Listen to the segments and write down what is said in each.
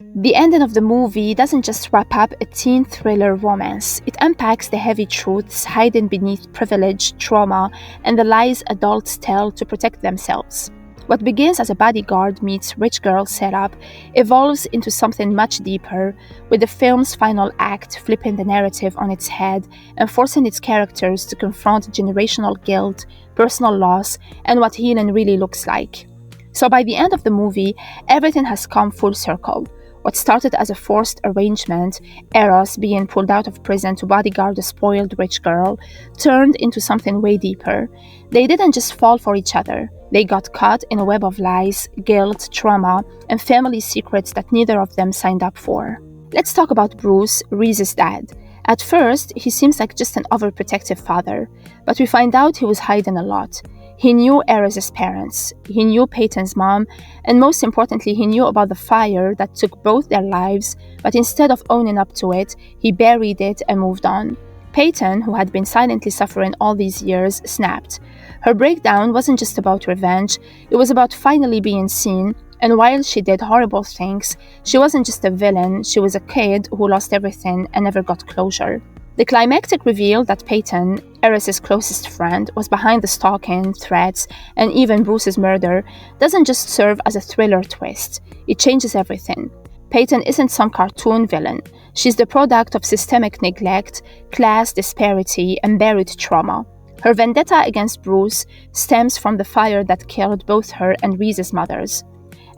The ending of the movie doesn't just wrap up a teen thriller romance, it unpacks the heavy truths hidden beneath privilege, trauma, and the lies adults tell to protect themselves. What begins as a bodyguard meets rich girl setup evolves into something much deeper, with the film's final act flipping the narrative on its head and forcing its characters to confront generational guilt, personal loss, and what healing really looks like. So by the end of the movie, everything has come full circle. What started as a forced arrangement, Eros being pulled out of prison to bodyguard a spoiled rich girl, turned into something way deeper. They didn't just fall for each other. They got caught in a web of lies, guilt, trauma, and family secrets that neither of them signed up for. Let's talk about Bruce, Reese's dad. At first, he seems like just an overprotective father, but we find out he was hiding a lot. He knew Eris's parents, he knew Peyton's mom, and most importantly, he knew about the fire that took both their lives, but instead of owning up to it, he buried it and moved on. Peyton, who had been silently suffering all these years, snapped. Her breakdown wasn't just about revenge, it was about finally being seen, and while she did horrible things, she wasn't just a villain, she was a kid who lost everything and never got closure. The climactic reveal that Peyton, Eris's closest friend, was behind the stalking, threats, and even Bruce's murder doesn't just serve as a thriller twist, it changes everything. Peyton isn't some cartoon villain. She's the product of systemic neglect, class disparity, and buried trauma. Her vendetta against Bruce stems from the fire that killed both her and Reese's mothers.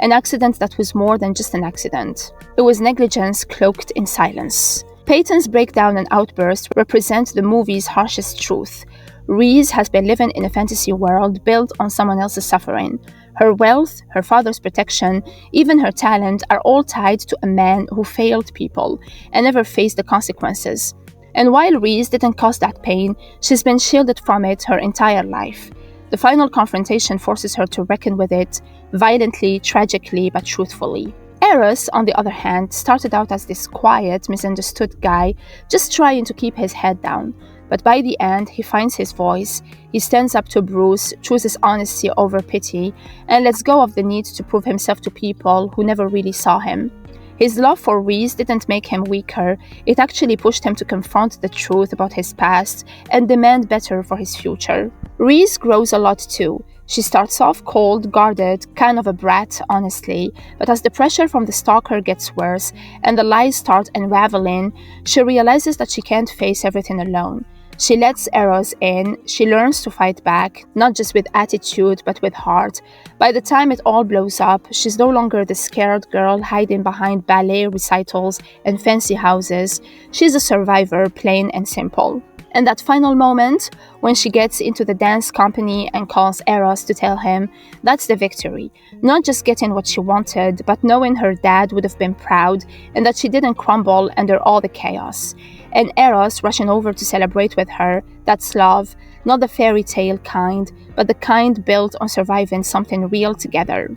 An accident that was more than just an accident. It was negligence cloaked in silence. Peyton's breakdown and outburst represent the movie's harshest truth. Reese has been living in a fantasy world built on someone else's suffering. Her wealth, her father's protection, even her talent are all tied to a man who failed people and never faced the consequences. And while Reese didn't cause that pain, she's been shielded from it her entire life. The final confrontation forces her to reckon with it, violently, tragically, but truthfully. Eros, on the other hand, started out as this quiet, misunderstood guy, just trying to keep his head down. But by the end, he finds his voice, he stands up to Bruce, chooses honesty over pity, and lets go of the need to prove himself to people who never really saw him. His love for Reese didn't make him weaker, it actually pushed him to confront the truth about his past and demand better for his future. Reese grows a lot too. She starts off cold, guarded, kind of a brat, honestly, but as the pressure from the stalker gets worse and the lies start unraveling, she realizes that she can't face everything alone. She lets Eros in, she learns to fight back, not just with attitude, but with heart. By the time it all blows up, she's no longer the scared girl hiding behind ballet recitals and fancy houses. She's a survivor, plain and simple. And that final moment, when she gets into the dance company and calls Eros to tell him, that's the victory. Not just getting what she wanted, but knowing her dad would have been proud and that she didn't crumble under all the chaos. And Eros rushing over to celebrate with her, that's love, not the fairy tale kind, but the kind built on surviving something real together.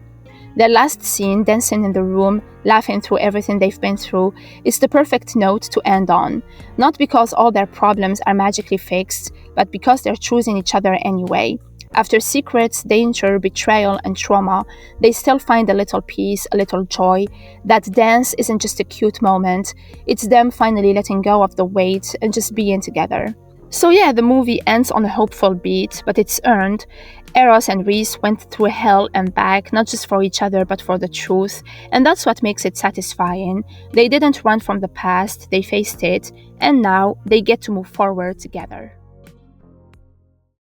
Their last scene, dancing in the room, laughing through everything they've been through, is the perfect note to end on. Not because all their problems are magically fixed, but because they're choosing each other anyway. After secrets, danger, betrayal, and trauma, they still find a little peace, a little joy. That dance isn't just a cute moment, it's them finally letting go of the weight and just being together. So yeah, the movie ends on a hopeful beat, but it's earned. Eros and Reese went through hell and back, not just for each other, but for the truth, and that's what makes it satisfying. They didn't run from the past, they faced it, and now they get to move forward together.